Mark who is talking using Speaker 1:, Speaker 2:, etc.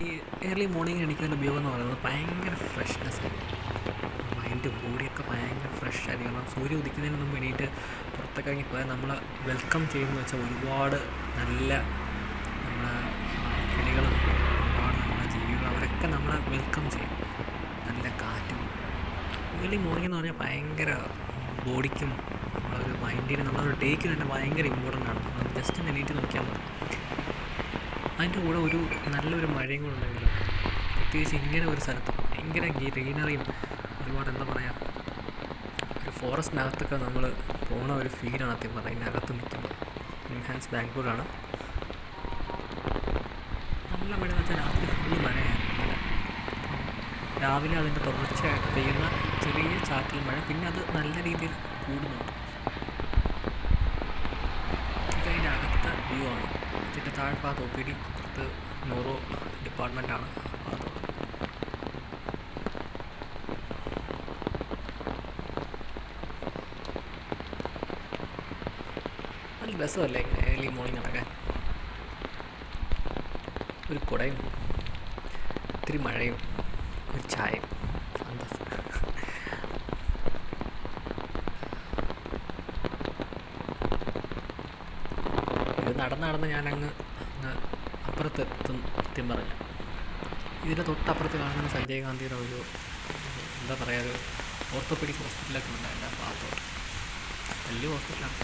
Speaker 1: ഈ early morning എണീക്കുന്നതിൻ്റെ ഉപയോഗം എന്ന് പറയുന്നത് ഭയങ്കര ഫ്രഷ്നെസ് ആയിരിക്കും. മൈൻഡ് ബോഡിയൊക്കെ ഭയങ്കര ഫ്രഷ് ആയിരിക്കും. കാരണം സൂര്യ ഉദിക്കുന്നതിന് മുമ്പ് എണീറ്റ് പുറത്തൊക്കെ ഇറങ്ങി പോയാൽ നമ്മൾ വെൽക്കം ചെയ്യുമെന്ന് വെച്ചാൽ ഒരുപാട് നല്ല നമ്മളെ കിളികളും ഒരുപാട് നമ്മളെ ജീവികൾ അവരൊക്കെ നമ്മളെ വെൽക്കം ചെയ്യും. നല്ല കാറ്റും. ഏർലി മോർണിംഗ് എന്ന് പറഞ്ഞാൽ ഭയങ്കര ബോഡിക്കും നമ്മളൊരു മൈൻഡിനും നമ്മളൊരു ഡേക്ക് തന്നെ ഭയങ്കര ഇമ്പോർട്ടൻ്റ് ആണ്. നമ്മൾ ജസ്റ്റ് ഒന്ന് എണീറ്റ് നോക്കിയാൽ മതി. അതിൻ്റെ കൂടെ ഒരു നല്ലൊരു മഴയും കൂടെ ഉണ്ടെങ്കിൽ പ്രത്യേകിച്ച് ഇങ്ങനെ ഒരു സ്ഥലത്ത് ഭയങ്കര ഗ്രീനറിയും ഒരുപാട് എന്താ പറയുക ഒരു ഫോറസ്റ്റിനകത്തൊക്കെ നമ്മൾ പോണ ഒരു ഫീലാണ് സത്യം പറഞ്ഞാൽ ഇതിനകത്ത് നിൽക്കുമ്പോൾ. എൻഹാൻസ് ബാംഗ്ലൂരാണ്. നല്ല മഴ എന്ന് വെച്ചാൽ രാത്രി ഫുള്ള് മഴയാണ്. രാവിലെ അതിൻ്റെ തുടർച്ചയായിട്ട് പെയ്യുന്ന ചെറിയ ചാറ്റൽ മഴ, പിന്നെ അത് നല്ല രീതിയിൽ കൂടുന്നുണ്ട്. ഇതതിൻ്റെ അകത്ത വ്യൂ ആണ്. ഇതിൻ്റെ താഴ്ഭാഗത്ത് OPD, പുറത്ത് ന്യൂറോ ഡിപ്പാർട്ട്മെൻറ്റാണ്. അത് നല്ല രസമല്ലേ ഇങ്ങനെ ഏർലി മോർണിംഗ് നടക്കാൻ. ഒരു കുടയും ഇത്തിരി മഴയും ഒരു ചായയും സന്തോഷം. ഇത് നടന്ന് ഞാനങ്ങ് അപ്പുറത്തെത്തും. സത്യം പറഞ്ഞാൽ ഇതിൻ്റെ തൊട്ടപ്പുറത്ത് കാണുന്ന സഞ്ജയ് ഗാന്ധിയുടെ ഒരു എന്താ പറയുക ഒരു ഓർത്തോപെഡിക് ഹോസ്പിറ്റലൊക്കെ ഉണ്ട്. എൻ്റെ ഭാഗത്തോട്ട് വലിയ ഹോസ്പിറ്റലാണ്.